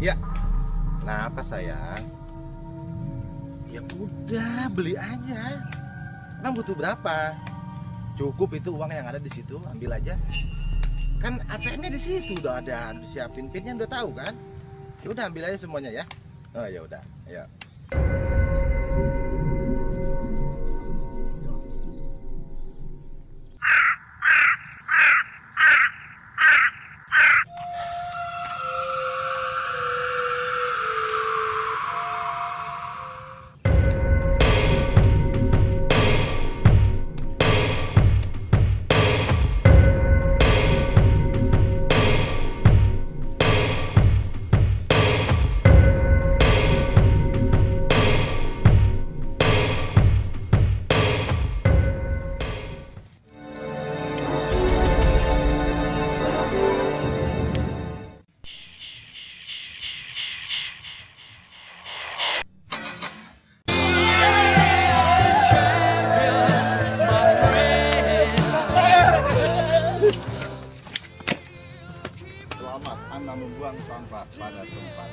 Ya, kenapa sayang? Ya udah, beli aja. Emang butuh berapa? Cukup itu uang yang ada di situ, ambil aja. Kan ATM-nya di situ udah ada, disiapin pinnya udah tahu kan? Ya udah ambil aja semuanya ya. Oh ya udah, ayo. Selamat Anda membuang sampah pada tempat.